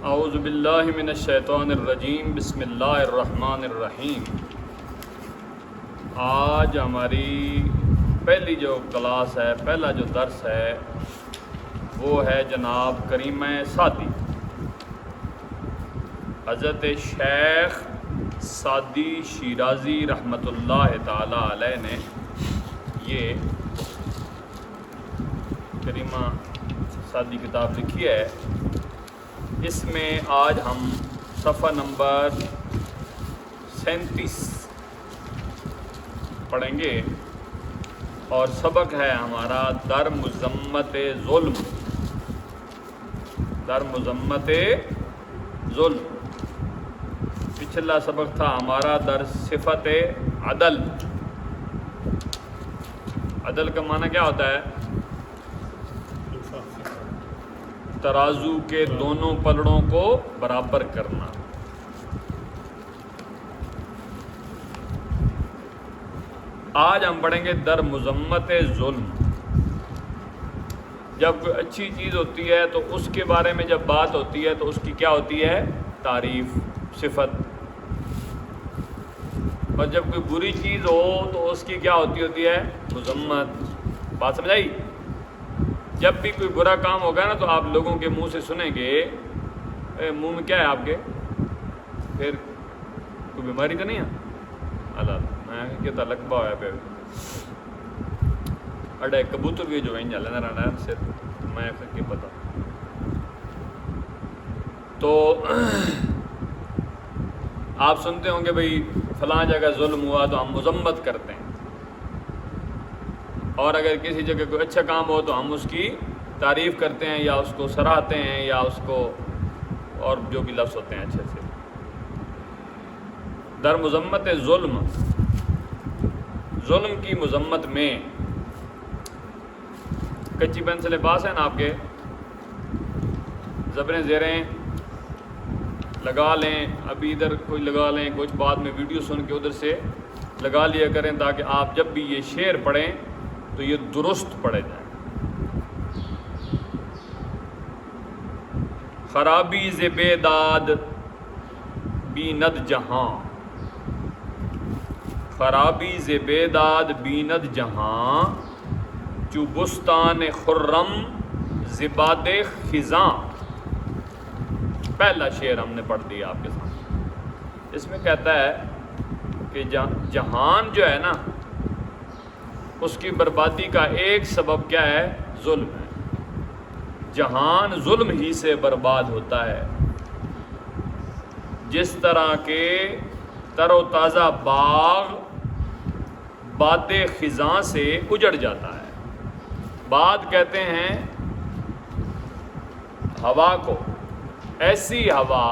اعوذ باللہ من الشیطان الرجیم بسم اللہ الرحمن الرحیم۔ آج ہماری پہلی جو کلاس ہے، پہلا جو درس ہے وہ ہے جناب کریمہ سعدی، حضرت شیخ سعدی شیرازی رحمۃ اللہ تعالی علیہ نے یہ کریمہ سعدی کتاب لکھی ہے۔ اس میں آج ہم صفحہ نمبر 37 پڑھیں گے اور سبق ہے ہمارا در مذمت ظلم۔ در مذمت ظلم۔ پچھلا سبق تھا ہمارا در صفت عدل۔ عدل کا معنی کیا ہوتا ہے؟ ترازو کے دونوں پلڑوں کو برابر کرنا۔ آج ہم پڑھیں گے در مذمت ظلم۔ جب کوئی اچھی چیز ہوتی ہے تو اس کے بارے میں جب بات ہوتی ہے تو اس کی کیا ہوتی ہے؟ تعریف، صفت۔ اور جب کوئی بری چیز ہو تو اس کی کیا ہوتی ہے؟ مذمت۔ بات سمجھ آئی؟ جب بھی کوئی برا کام ہوگا نا تو آپ لوگوں کے منہ سے سنیں گے، منہ میں کیا ہے آپ کے؟ پھر کوئی بیماری تو نہیں ہے؟ اللہ میں کہتا لکبا ہوا پہ اڈے کبوتر بھی جو ہیں جلنا رہنا ہے سے میں کہ پتا۔ تو آپ سنتے ہوں گے بھئی فلاں جگہ ظلم ہوا تو ہم مذمت کرتے ہیں، اور اگر کسی جگہ کوئی اچھا کام ہو تو ہم اس کی تعریف کرتے ہیں یا اس کو سراہتے ہیں یا اس کو اور جو بھی لفظ ہوتے ہیں اچھے سے۔ در مذمت ظلم، ظلم کی مذمت میں کچی پینسلیں پاس ہیں نا آپ کے؟ زبریں زیریں لگا لیں، ابھی ادھر کوئی لگا لیں، کچھ بعد میں ویڈیو سن کے ادھر سے لگا لیا کریں تاکہ آپ جب بھی یہ شعر پڑھیں تو یہ درست پڑھے جائیں۔ خرابی ز بیداد بیند جہاں، خرابی ز بیداد بیند جہاں، چو بستان خرم ز باد خزاں۔ پہلا شعر ہم نے پڑھ دیا آپ کے سامنے۔ اس میں کہتا ہے کہ جہان جو ہے نا اس کی بربادی کا ایک سبب کیا ہے؟ ظلم ہے۔ جہان ظلم ہی سے برباد ہوتا ہے۔ جس طرح کے تر و تازہ باغ باد خزاں سے اجڑ جاتا ہے۔ باد کہتے ہیں ہوا کو، ایسی ہوا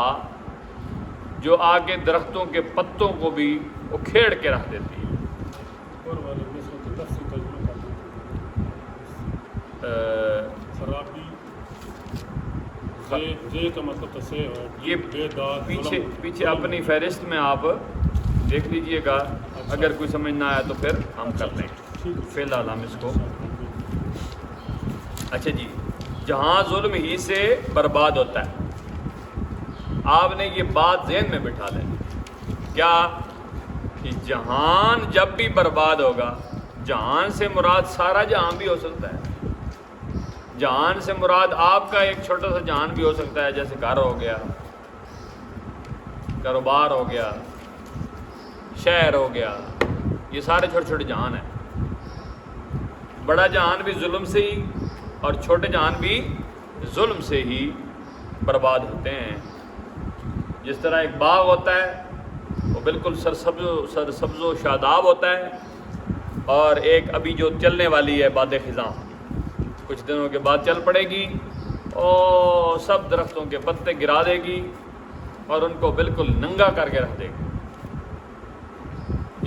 جو آگے درختوں کے پتوں کو بھی اکھیڑ کے رکھ دیتی ہے۔ یہ پیچھے اپنی فہرست میں آپ دیکھ لیجئے گا، اگر کوئی سمجھ نہ آیا تو پھر ہم کر لیں گے، فی الحال ہم اس کو۔ اچھا جی، جہاں ظلم ہی سے برباد ہوتا ہے۔ آپ نے یہ بات ذہن میں بٹھا لیں کیا کہ جہان جب بھی برباد ہوگا، جہان سے مراد سارا جہان بھی ہو سکتا ہے۔ جہان سے مراد آپ کا ایک چھوٹا سا جہان بھی ہو سکتا ہے، جیسے گھر ہو گیا، کاروبار ہو گیا، شہر ہو گیا، یہ سارے چھوٹے چھوٹے جہان ہیں۔ بڑا جہان بھی ظلم سے ہی اور چھوٹے جہان بھی ظلم سے ہی برباد ہوتے ہیں۔ جس طرح ایک باغ ہوتا ہے وہ بالکل سرسبز و شاداب ہوتا ہے، اور ایک ابھی جو چلنے والی ہے باد خزاں، کچھ دنوں کے بعد چل پڑے گی اور سب درختوں کے پتے گرا دے گی اور ان کو بالکل ننگا کر کے رکھ دے گی۔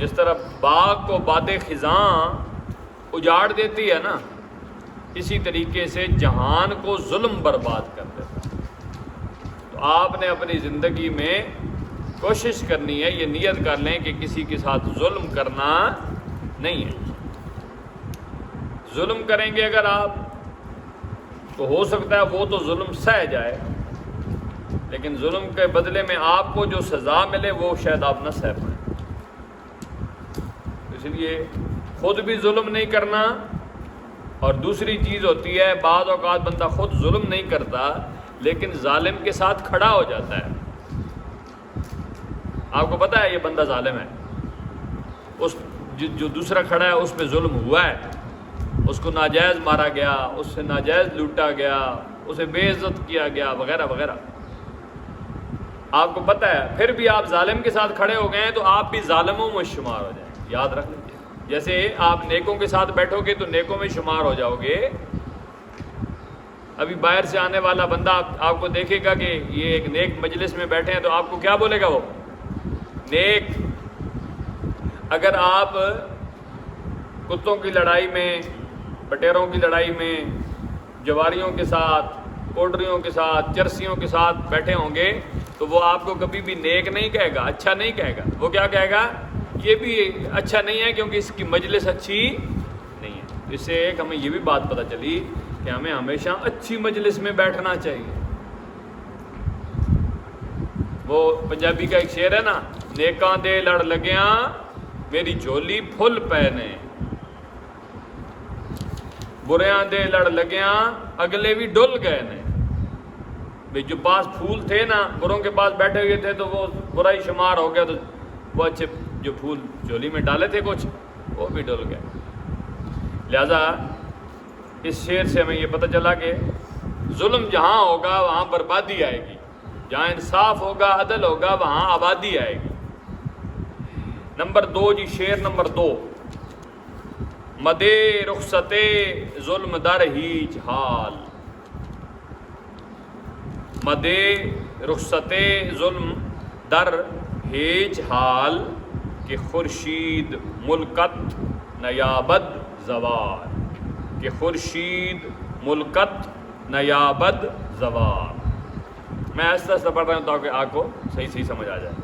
جس طرح باغ کو باد خزاں اجاڑ دیتی ہے نا، اسی طریقے سے جہان کو ظلم برباد کر دیتا ہے۔ تو آپ نے اپنی زندگی میں کوشش کرنی ہے، یہ نیت کر لیں کہ کسی کے ساتھ ظلم کرنا نہیں ہے۔ ظلم کریں گے اگر آپ تو ہو سکتا ہے وہ تو ظلم سہ جائے، لیکن ظلم کے بدلے میں آپ کو جو سزا ملے وہ شاید آپ نہ سہ پائیں. اس لیے خود بھی ظلم نہیں کرنا. اور دوسری چیز ہوتی ہے بعض اوقات بندہ خود ظلم نہیں کرتا لیکن ظالم کے ساتھ کھڑا ہو جاتا ہے. آپ کو پتہ ہے یہ بندہ ظالم ہے, اس جو دوسرا کھڑا ہے اس پہ ظلم ہوا ہے, اس کو ناجائز مارا گیا, اس سے ناجائز لوٹا گیا, اسے بے عزت کیا گیا وغیرہ وغیرہ. آپ کو پتہ ہے پھر بھی آپ ظالم کے ساتھ کھڑے ہو گئے ہیں تو آپ بھی ظالموں میں شمار ہو جائیں. یاد رکھ لیجیے, جیسے آپ نیکوں کے ساتھ بیٹھو گے تو نیکوں میں شمار ہو جاؤ گے. ابھی باہر سے آنے والا بندہ آپ کو دیکھے گا کہ یہ ایک نیک مجلس میں بیٹھے ہیں تو آپ کو کیا بولے گا, وہ نیک. اگر آپ کتوں کی لڑائی میں, بٹیروں کی لڑائی میں, جواریوں کے ساتھ, کوڈریوں کے ساتھ, چرسیوں کے ساتھ بیٹھے ہوں گے تو وہ آپ کو کبھی بھی نیک نہیں کہے گا, اچھا نہیں کہے گا. وہ کیا کہے گا, یہ بھی اچھا نہیں ہے کیونکہ اس کی مجلس اچھی نہیں ہے. اس سے ایک ہمیں یہ بھی بات پتہ چلی کہ ہمیں ہمیشہ اچھی مجلس میں بیٹھنا چاہیے. وہ پنجابی کا ایک شعر ہے نا, نیکاں دے لڑ لگیاں میری جھولی پھل پہنے, بریاں دے لڑ لگیاں اگلے بھی ڈل گئے نے. بھئی جو پاس پھول تھے نا, بروں کے پاس بیٹھے ہوئے تھے تو وہ برا ہی شمار ہو گیا, تو وہ اچھے جو پھول جھولی میں ڈالے تھے کچھ وہ بھی ڈل گئے. لہذا اس شعر سے ہمیں یہ پتہ چلا کہ ظلم جہاں ہوگا وہاں بربادی آئے گی, جہاں انصاف ہوگا, عدل ہوگا, وہاں آبادی آئے گی. نمبر 2 جی, شعر نمبر 2, مدے رخصت ظلم در ہیچ حال. مدے رخصت ظلم در ہیچ حال کہ خورشید ملکت نیابد زوال. کہ خورشید ملکت نیابد زوال. میں ایسا ایسا پڑھ رہا ہوں تاکہ آپ کو صحیح سمجھ آ جائے,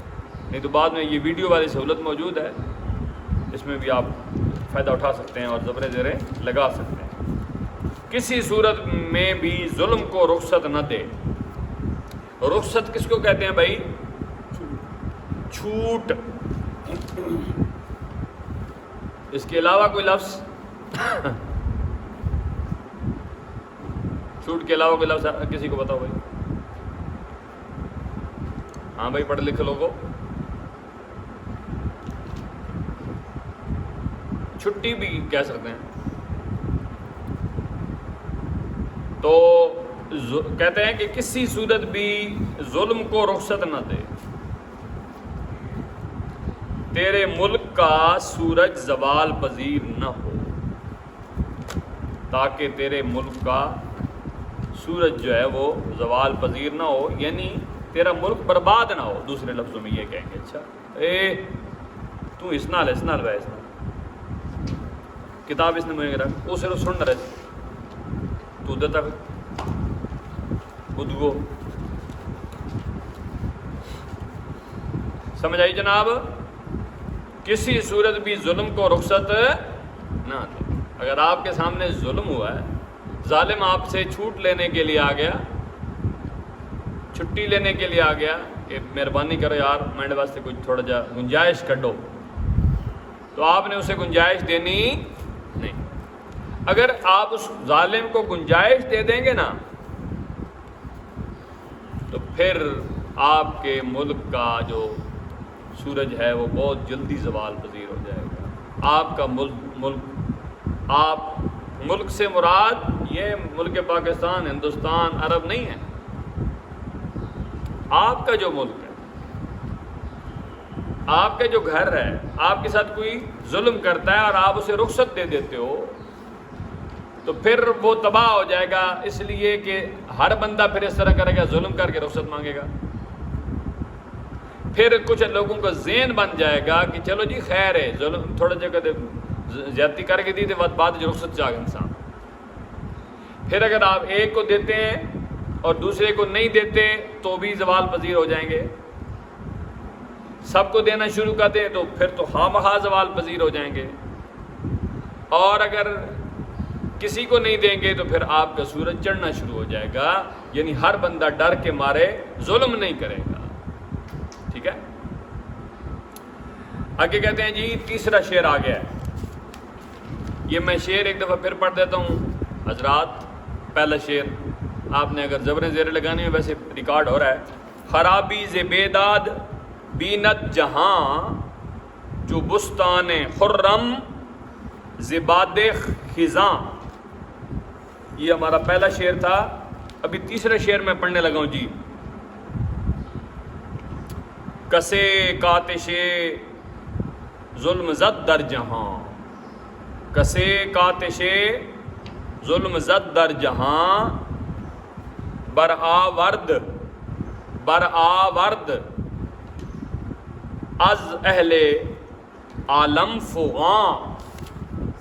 نہیں تو بعد میں یہ ویڈیو والی سہولت موجود ہے, اس میں بھی آپ فائدہ اٹھا سکتے ہیں اور زبریں زیریں لگا سکتے ہیں. کسی صورت میں بھی ظلم کو رخصت نہ دے. رخصت کس کو کہتے ہیں بھائی, چھوٹ. اس کے علاوہ کوئی لفظ, چھوٹ کے علاوہ کوئی لفظ کسی کو بتاؤ بھائی. ہاں بھائی پڑھ لکھ لوگوں. چھٹی بھی کہہ سکتے ہیں. تو کہتے ہیں کہ کسی صورت بھی ظلم کو رخصت نہ دے. تیرے ملک کا سورج زوال پذیر نہ ہو, تاکہ تیرے ملک کا سورج جو ہے وہ زوال پذیر نہ ہو, یعنی تیرا ملک برباد نہ ہو. دوسرے لفظوں میں یہ کہیں گے, اچھا تو اس نال بھائی, اس نال کتاب اس نے مجھے رکھ, وہ صرف سن رہے تو دے تک بدگو. سمجھ آئی جناب. کسی صورت بھی ظلم کو رخصت نہ دے. اگر آپ کے سامنے ظلم ہوا ہے, ظالم آپ سے چھوٹ لینے کے لیے آ گیا, چھٹی لینے کے لیے آ گیا کہ مہربانی کرو یار میرے واسطے کچھ تھوڑا جا گنجائش کڈو, تو آپ نے اسے گنجائش دینی نہیں. اگر آپ اس ظالم کو گنجائش دے دیں گے نا تو پھر آپ کے ملک کا جو سورج ہے وہ بہت جلدی زوال پذیر ہو جائے گا. آپ کا ملک سے مراد یہ ملک پاکستان, ہندوستان, عرب نہیں ہے. آپ کا جو ملک ہے, آپ کا جو گھر ہے, آپ کے ساتھ کوئی ظلم کرتا ہے اور آپ اسے رخصت دے دیتے ہو تو پھر وہ تباہ ہو جائے گا. اس لیے کہ ہر بندہ پھر اس طرح کرے گا, ظلم کر کے رخصت مانگے گا. پھر کچھ لوگوں کا ذہن بن جائے گا کہ چلو جی خیر ہے, ظلم تھوڑا جگہ زیادتی کر کے دی تھی, بعد جو رخصت چاہ گا انسان. پھر اگر آپ ایک کو دیتے ہیں اور دوسرے کو نہیں دیتے تو بھی زوال پذیر ہو جائیں گے. سب کو دینا شروع کر دیں تو پھر تو خواہ زوال پذیر ہو جائیں گے. اور اگر کسی کو نہیں دیں گے تو پھر آپ کا سورج چڑھنا شروع ہو جائے گا. یعنی ہر بندہ ڈر کے مارے ظلم نہیں کرے گا. ٹھیک ہے. آگے کہتے ہیں جی تیسرا شعر آ گیا ہے. یہ میں شعر ایک دفعہ پھر پڑھ دیتا ہوں حضرات. پہلا شعر آپ نے اگر زبریں زیر لگانی ہے ویسے ریکارڈ ہو رہا ہے. خرابی ز بیداد بینت جہاں جو بستان خرم زباد خزاں. یہ ہمارا پہلا شعر تھا. ابھی تیسرا شعر میں پڑھنے لگا ہوں جی. کسے کاتش ظلم زد در جہاں کسے کاتش ظلم زد در جہاں برآورد از اہل عالم فغاں.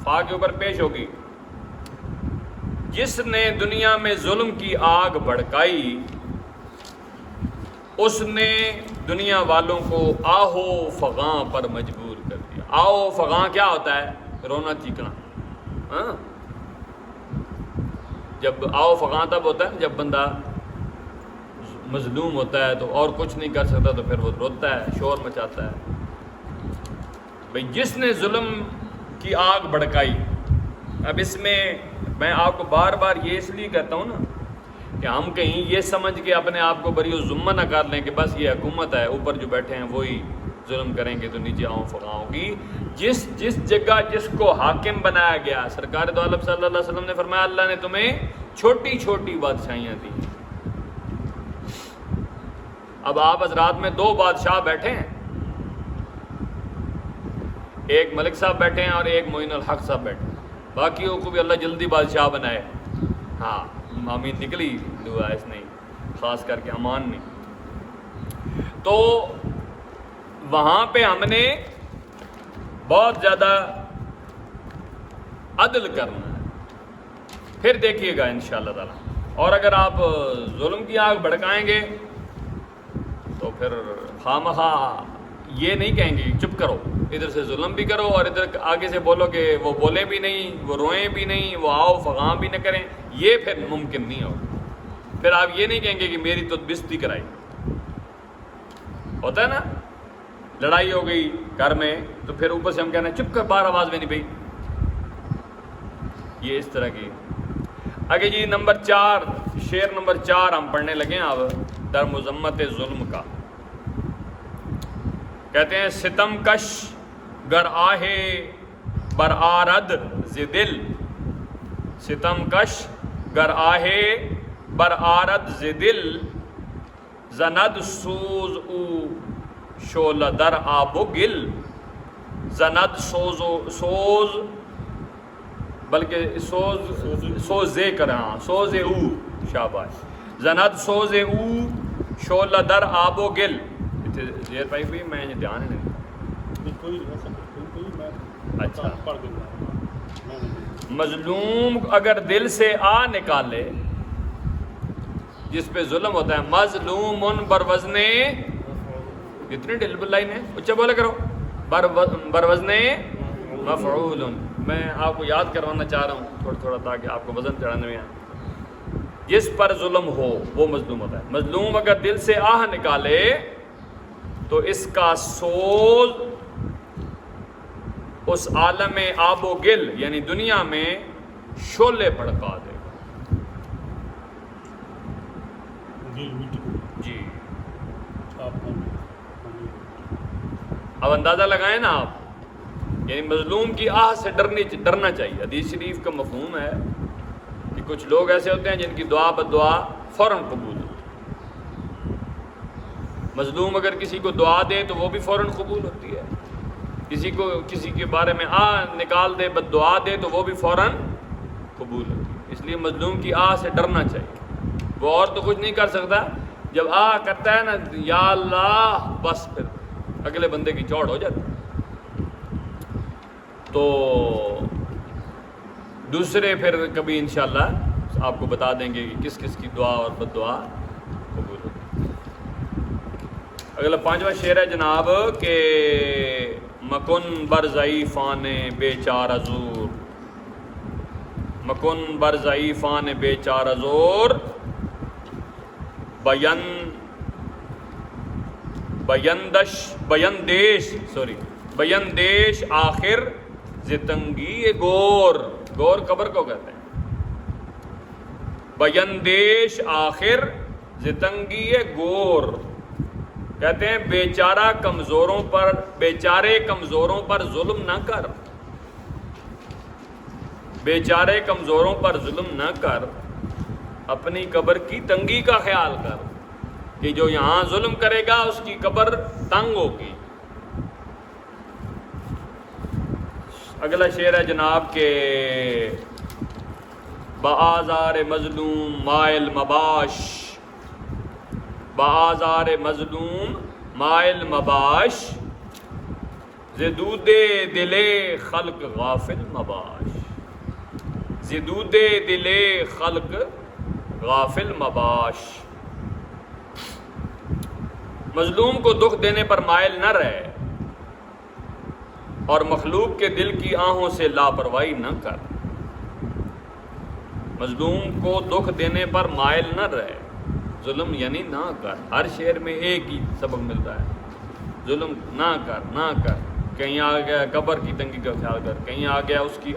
فا کے اوپر پیش ہوگی. جس نے دنیا میں ظلم کی آگ بھڑکائی اس نے دنیا والوں کو آہو فغاں پر مجبور کر دیا. آہو فغاں کیا ہوتا ہے؟ رونا چیخنا. ہاں جب آہو فغاں تب ہوتا ہے جب بندہ مظلوم ہوتا ہے تو اور کچھ نہیں کر سکتا تو پھر وہ روتا ہے شور مچاتا ہے. بھئی جس نے ظلم کی آگ بھڑکائی. اب اس میں آپ کو بار بار یہ اس لیے کہتا ہوں نا کہ ہم کہیں یہ سمجھ کے اپنے آپ کو بری و ذمہ نہ کر لیں کہ بس یہ حکومت ہے اوپر جو بیٹھے ہیں وہی ظلم کریں گے تو نیچے آؤں فغاں ہوگی. جس جگہ جس کو حاکم بنایا گیا سرکار دو عالم صلی اللہ علیہ وسلم نے فرمایا اللہ نے تمہیں چھوٹی چھوٹی بادشاہیاں دی. اب آپ حضرات میں دو بادشاہ بیٹھے ہیں. ایک ملک صاحب بیٹھے ہیں اور ایک معین الحق صاحب بیٹھے ہیں. باقیوں کو بھی اللہ جلدی بادشاہ بنائے. ہاں آمین نکلی دعا اس نہیں خاص کر کے امان نہیں. تو وہاں پہ ہم نے بہت زیادہ عدل کرنا ہے. پھر دیکھیے گا انشاءاللہ تعالی. اور اگر آپ ظلم کی آگ بھڑکائیں گے تو پھر خواہ یہ نہیں کہیں گے چپ کرو ادھر سے ظلم بھی کرو اور ادھر آگے سے بولو کہ وہ بولیں بھی نہیں وہ روئیں بھی نہیں وہ آؤ فغاں بھی نہ کریں. یہ پھر ممکن نہیں ہوگا. پھر آپ یہ نہیں کہیں گے کہ میری تو بستی کرائی. ہوتا ہے نا لڑائی ہو گئی گھر میں تو پھر اوپر سے ہم کہنا چپ کر بار آواز میں نہیں پئی. یہ اس طرح کی. آگے جی نمبر 4 شعر نمبر 4 ہم پڑھنے لگے ہیں اب در مذمت ظلم کا. کہتے ہیں ستم کش گر آہے بر آرد ز دل. ستم کش گر آہے بر آرد ز دل زند سوز او شعلہ در آب و گل. زند سوز بلکہ سوز کر ہاں سوز او شاباش. زند سوز او شعلہ در آب و گل. زیر پائی ہوئی میں دھیان نہیں. اچھا مظلوم اگر دل سے آ نکالے جس پہ ظلم ہوتا ہے مظلوم بر وزن اتنی ڈل لائن ہے اچھا بولے کرو بر وزن مفعول. میں آپ کو یاد کروانا چاہ رہا ہوں تھوڑا تھوڑا تاکہ آپ کو وزن چڑھانے میں آئے. جس پر ظلم ہو وہ مظلوم ہوتا ہے. مظلوم اگر دل سے آہ نکالے تو اس کا سوز اس عالم آب و گل یعنی دنیا میں شعلے بھڑکا دے گا. جی اب اندازہ لگائیں نا آپ. یعنی مظلوم کی آہ سے ڈرنا چاہیے. حدیث شریف کا مفہوم ہے کہ کچھ لوگ ایسے ہوتے ہیں جن کی دعا بدعا فوراً قبول ہوتی ہے. مظلوم اگر کسی کو دعا دے تو وہ بھی فوراً قبول ہوتی ہے. کسی کے بارے میں نکال دے بد دعا دے تو وہ بھی فوراً قبول ہوتی ہے. اس لیے مظلوم کی آہ سے ڈرنا چاہیے. وہ اور تو کچھ نہیں کر سکتا. جب کرتا ہے نا یا اللہ بس پھر اگلے بندے کی چوڑ ہو جاتی. تو دوسرے پھر کبھی انشاءاللہ آپ کو بتا دیں گے کہ کس کس کی دعا اور بد دعا قبول ہوتی. اگلا 5واں شعر ہے جناب کہ مکن بر ضعیفان بے چارہ زور. مکن بر ضعیفان بے چارہ زور بیندیش آخر زتنگی گور قبر کو کہتے ہیں. بیندیش آخر زتنگی گور کہتے ہیں بیچارے کمزوروں پر ظلم نہ کر. بیچارے کمزوروں پر ظلم نہ کر، اپنی قبر کی تنگی کا خیال کر کہ جو یہاں ظلم کرے گا اس کی قبر تنگ ہوگی. اگلا شعر ہے جناب کہ بآزار مظلوم مائل مباش، بآزار مظلوم مائل مباش، زدود دل خلق غافل مباش، زدود دل خلق غافل مباش. مظلوم کو دکھ دینے پر مائل نہ رہے اور مخلوق کے دل کی آہوں سے لاپرواہی نہ کر. مظلوم کو دکھ دینے پر مائل نہ رہے، ظلم یعنی نہ کر. ہر شعر میں ایک ہی سبق ملتا ہے، ظلم نہ کر. کہیں آ گیا قبر کی تنگی کا خیال کر، کہیں آ گیا اس کی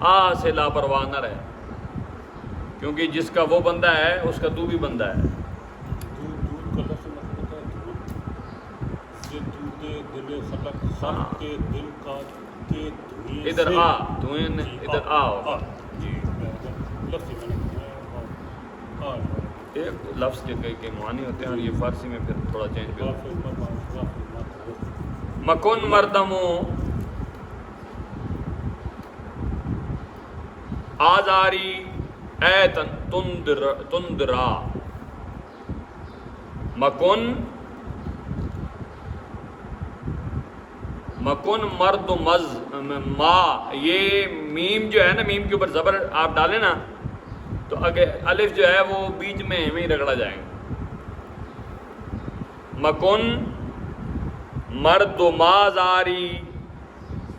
آہ سے لاپرواہ نہ رہے، کیونکہ جس کا وہ بندہ ہے اس کا تو بھی بندہ ہے. ادھر آ ایک لفظ کے کئی معانی ہوتے ہیں اور یہ فارسی میں پھر تھوڑا چینج بھی ہوتا ہے. مکن مردمو آزاری اے تندرا، مکن مرد ما، یہ میم جو ہے نا، میم کے اوپر زبر آپ ڈالیں نا تو الف جو ہے وہ بیچ میں ہی رگڑا جائے گا. مکن مرد مازاری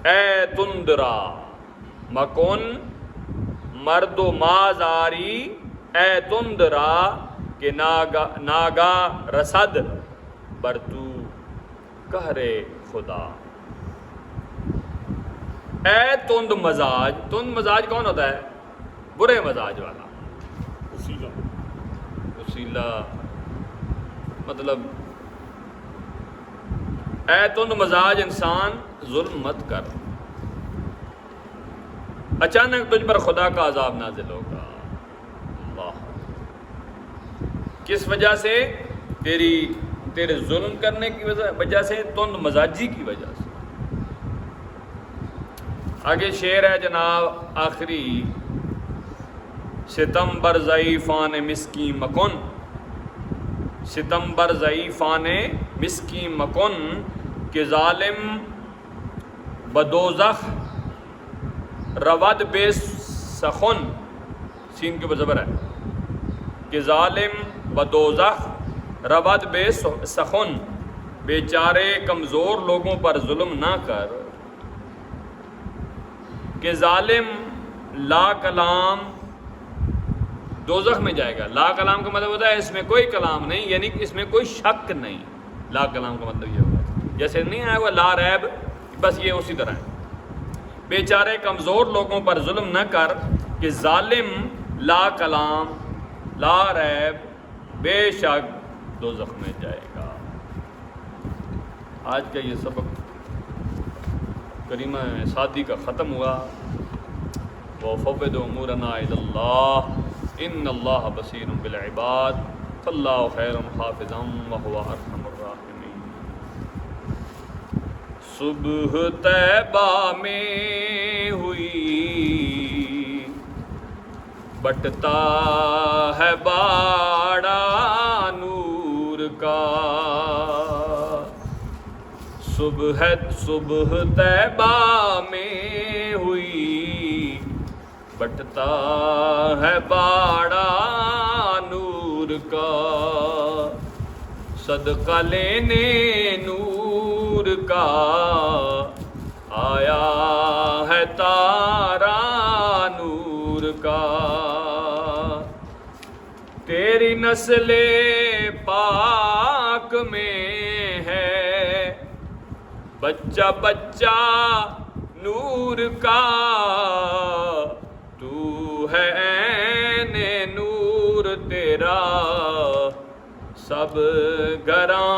اے تندرا، مکن مرد مازاری اے تندرا، کہ ناگا رسد برتو قہر خدا. اے تند مزاج کون ہوتا ہے؟ برے مزاج والا. وسیلہ مطلب اے تند مزاج انسان ظلم مت کر، اچانک تجھ پر خدا کا عذاب نازل ہوگا. اللہ، کس وجہ سے؟ تیرے ظلم کرنے کی وجہ سے، تند مزاجی کی وجہ سے. آگے شعر ہے جناب آخری، ستم بر ضعیفان مسکین مکن، ستم بر ضعیفان مسکین مکن، کہ ظالم بدوزخ رود بے سخن، سین کے اوپر زبر ہے، کہ ظالم بدوزخ رود بے سخن، بیچارے کمزور لوگوں پر ظلم نہ کر. کہ ظالم لا کلام دوزخ میں جائے گا. لا کلام کا مطلب ہوتا ہے اس میں کوئی کلام نہیں، یعنی کہ اس میں کوئی شک نہیں. لا کلام کا مطلب یہ ہوگا، جیسے نہیں آیا ہوا لا ریب، بس یہ اسی طرح ہے. بیچارے کمزور لوگوں پر ظلم نہ کر، کہ ظالم لا کلام لا ریب بے شک دوزخ میں جائے گا. آج کا یہ سبق کریمہ سعدی کا ختم ہوا. وَفَوِّضُ أُمُورَنَا إِلَى اللَّهِ إِنَّ اللَّهَ بَصِيرٌ بِالْعِبَادِ فَاللَّهُ خَيْرٌ حَافِظًا وَهُوَ أَرْحَمُ الرَّاحِمِينَ. صبح طیبہ میں ہوئی بٹتا ہے باڑا نور کا، صبح طیبہ میں ہوئی بٹتا ہے باڑا نور کا، صدقہ لینے نور کا آیا ہے تارا نور کا. تیری نسل پاک میں ہے، بچہ بچہ نور کا، تو ہے عین نور تیرا، سب گراں